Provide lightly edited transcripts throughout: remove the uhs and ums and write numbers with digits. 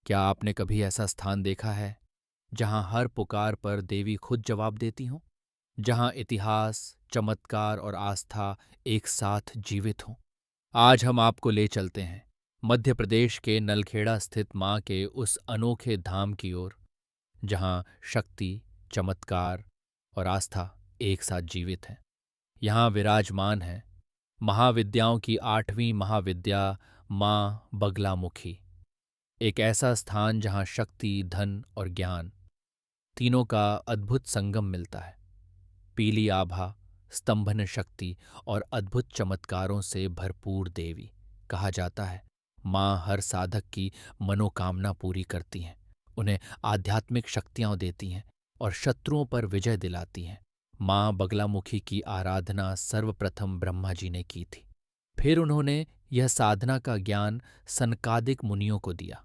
क्या आपने कभी ऐसा स्थान देखा है जहां हर पुकार पर देवी खुद जवाब देती हों, जहां इतिहास, चमत्कार और आस्था एक साथ जीवित हों? आज हम आपको ले चलते हैं मध्य प्रदेश के नलखेड़ा स्थित मां के उस अनोखे धाम की ओर, जहां शक्ति, चमत्कार और आस्था एक साथ जीवित हैं। यहाँ विराजमान है महाविद्याओं की आठवीं महाविद्या मां बगलामुखी, एक ऐसा स्थान जहाँ शक्ति, धन और ज्ञान तीनों का अद्भुत संगम मिलता है। पीली आभा, स्तंभन शक्ति और अद्भुत चमत्कारों से भरपूर देवी, कहा जाता है माँ हर साधक की मनोकामना पूरी करती हैं, उन्हें आध्यात्मिक शक्तियाँ देती हैं और शत्रुओं पर विजय दिलाती हैं। माँ बगलामुखी की आराधना सर्वप्रथम ब्रह्मा जी ने की थी। फिर उन्होंने यह साधना का ज्ञान सनकादिक मुनियों को दिया।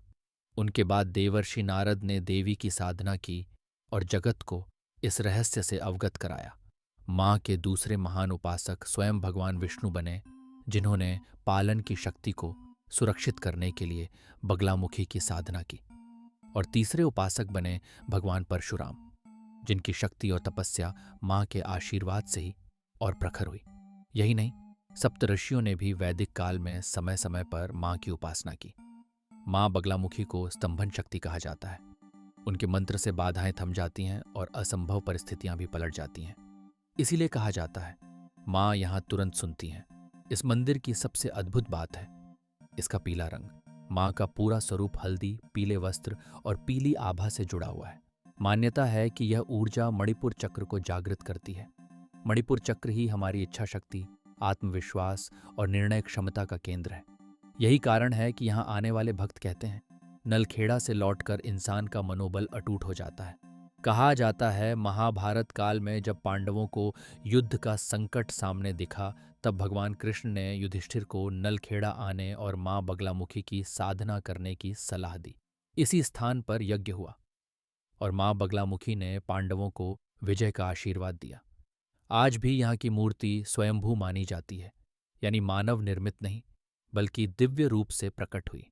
उनके बाद देवर्षि नारद ने देवी की साधना की और जगत को इस रहस्य से अवगत कराया। माँ के दूसरे महान उपासक स्वयं भगवान विष्णु बने, जिन्होंने पालन की शक्ति को सुरक्षित करने के लिए बगलामुखी की साधना की। और तीसरे उपासक बने भगवान परशुराम, जिनकी शक्ति और तपस्या माँ के आशीर्वाद से ही और प्रखर हुई। यही नहीं, सप्तऋषियों ने भी वैदिक काल में समय समय पर माँ की उपासना की। माँ बगलामुखी को स्तंभन शक्ति कहा जाता है। उनके मंत्र से बाधाएं थम जाती हैं और असंभव परिस्थितियां भी पलट जाती हैं। इसीलिए कहा जाता है माँ यहाँ तुरंत सुनती हैं। इस मंदिर की सबसे अद्भुत बात है इसका पीला रंग। माँ का पूरा स्वरूप हल्दी, पीले वस्त्र और पीली आभा से जुड़ा हुआ है। मान्यता है कि यह ऊर्जा मणिपुर चक्र को जागृत करती है। मणिपुर चक्र ही हमारी इच्छा शक्ति, आत्मविश्वास और निर्णय क्षमता का केंद्र है। यही कारण है कि यहाँ आने वाले भक्त कहते हैं नलखेड़ा से लौटकर इंसान का मनोबल अटूट हो जाता है। कहा जाता है महाभारत काल में जब पांडवों को युद्ध का संकट सामने दिखा, तब भगवान कृष्ण ने युधिष्ठिर को नलखेड़ा आने और मां बगलामुखी की साधना करने की सलाह दी। इसी स्थान पर यज्ञ हुआ और मां बगलामुखी ने पांडवों को विजय का आशीर्वाद दिया। आज भी यहाँ की मूर्ति स्वयंभू मानी जाती है, यानी मानव निर्मित नहीं बल्कि दिव्य रूप से प्रकट हुई।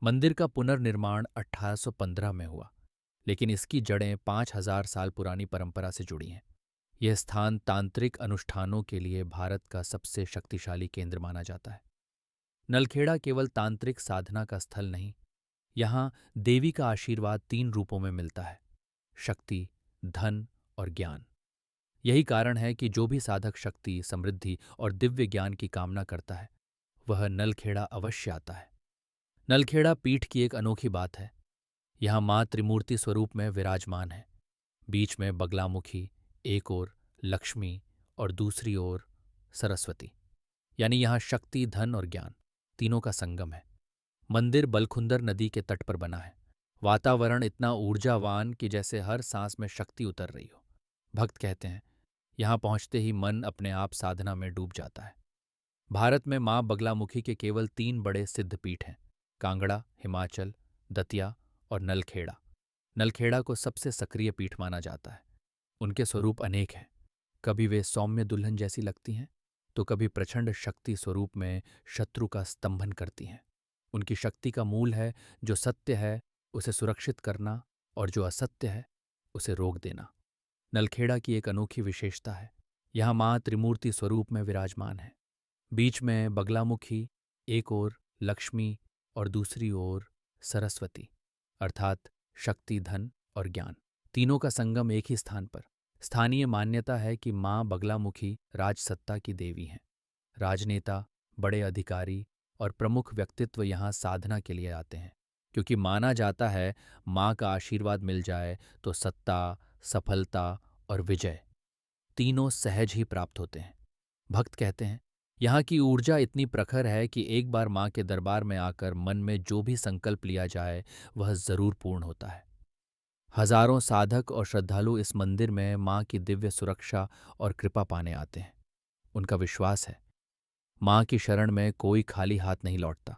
मंदिर का पुनर्निर्माण 1815 में हुआ, लेकिन इसकी जड़ें 5000 साल पुरानी परंपरा से जुड़ी हैं। यह स्थान तांत्रिक अनुष्ठानों के लिए भारत का सबसे शक्तिशाली केंद्र माना जाता है। नलखेड़ा केवल तांत्रिक साधना का स्थल नहीं, यहाँ देवी का आशीर्वाद 3 रूपों में मिलता है: शक्ति, धन और ज्ञान। यही कारण है कि जो भी साधक शक्ति, समृद्धि और दिव्य ज्ञान की कामना करता है, वह नलखेड़ा अवश्य आता है। नलखेड़ा पीठ की एक अनोखी बात है। यहाँ माँ त्रिमूर्ति स्वरूप में विराजमान है। बीच में बगलामुखी, एक ओर लक्ष्मी और दूसरी ओर सरस्वती, यानी यहाँ शक्ति, धन और ज्ञान तीनों का संगम है। मंदिर बलखुंदर नदी के तट पर बना है। वातावरण इतना ऊर्जावान कि जैसे हर सांस में शक्ति उतर रही हो। भक्त कहते हैं यहाँ पहुँचते ही मन अपने आप साधना में डूब जाता है। भारत में माँ बगलामुखी के केवल 3 बड़े सिद्ध पीठ हैं: कांगड़ा, हिमाचल, दतिया और नलखेड़ा। नलखेड़ा को सबसे सक्रिय पीठ माना जाता है। उनके स्वरूप अनेक हैं। कभी वे सौम्य दुल्हन जैसी लगती हैं, तो कभी प्रचंड शक्ति स्वरूप में शत्रु का स्तंभन करती हैं। उनकी शक्ति का मूल है जो सत्य है उसे सुरक्षित करना और जो असत्य है उसे रोक देना। नलखेड़ा की एक अनोखी विशेषता है, यहाँ माँ त्रिमूर्ति स्वरूप में विराजमान है। बीच में बगलामुखी, एक ओर लक्ष्मी और दूसरी ओर सरस्वती, अर्थात शक्ति, धन और ज्ञान तीनों का संगम एक ही स्थान पर। स्थानीय मान्यता है कि माँ बगलामुखी राजसत्ता की देवी हैं। राजनेता, बड़े अधिकारी और प्रमुख व्यक्तित्व यहाँ साधना के लिए आते हैं, क्योंकि माना जाता है माँ का आशीर्वाद मिल जाए तो सत्ता, सफलता और विजय तीनों सहज ही प्राप्त होते हैं। भक्त कहते हैं यहाँ की ऊर्जा इतनी प्रखर है कि एक बार माँ के दरबार में आकर मन में जो भी संकल्प लिया जाए वह जरूर पूर्ण होता है। हजारों साधक और श्रद्धालु इस मंदिर में माँ की दिव्य सुरक्षा और कृपा पाने आते हैं। उनका विश्वास है माँ की शरण में कोई खाली हाथ नहीं लौटता।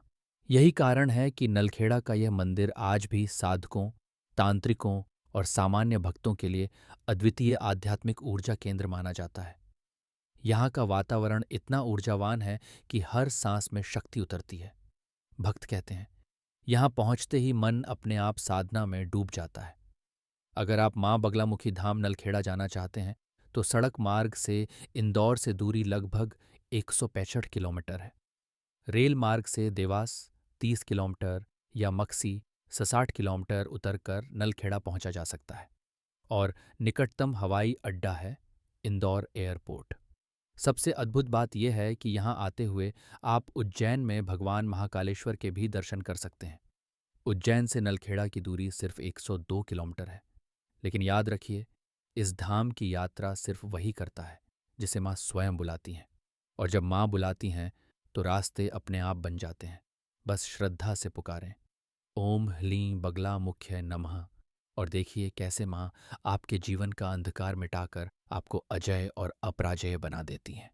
यही कारण है कि नलखेड़ा का यह मंदिर आज भी साधकों, तांत्रिकों और सामान्य भक्तों के लिए अद्वितीय आध्यात्मिक ऊर्जा केंद्र माना जाता है। यहाँ का वातावरण इतना ऊर्जावान है कि हर सांस में शक्ति उतरती है। भक्त कहते हैं यहाँ पहुँचते ही मन अपने आप साधना में डूब जाता है। अगर आप माँ बगलामुखी धाम नलखेड़ा जाना चाहते हैं तो सड़क मार्ग से इंदौर से दूरी लगभग 165 किलोमीटर है। रेल मार्ग से देवास 30 किलोमीटर या मक्सी 60 किलोमीटर उतरकर नलखेड़ा पहुंचा जा सकता है। और निकटतम हवाई अड्डा है इंदौर एयरपोर्ट। सबसे अद्भुत बात यह है कि यहाँ आते हुए आप उज्जैन में भगवान महाकालेश्वर के भी दर्शन कर सकते हैं। उज्जैन से नलखेड़ा की दूरी सिर्फ 102 किलोमीटर है। लेकिन याद रखिए, इस धाम की यात्रा सिर्फ वही करता है जिसे माँ स्वयं बुलाती हैं। और जब माँ बुलाती हैं तो रास्ते अपने आप बन जाते हैं। बस श्रद्धा से पुकारें, ओम ह्लीं बगला मुख्य नमः, और देखिए कैसे माँ आपके जीवन का अंधकार मिटाकर आपको अजय और अपराजेय बना देती हैं।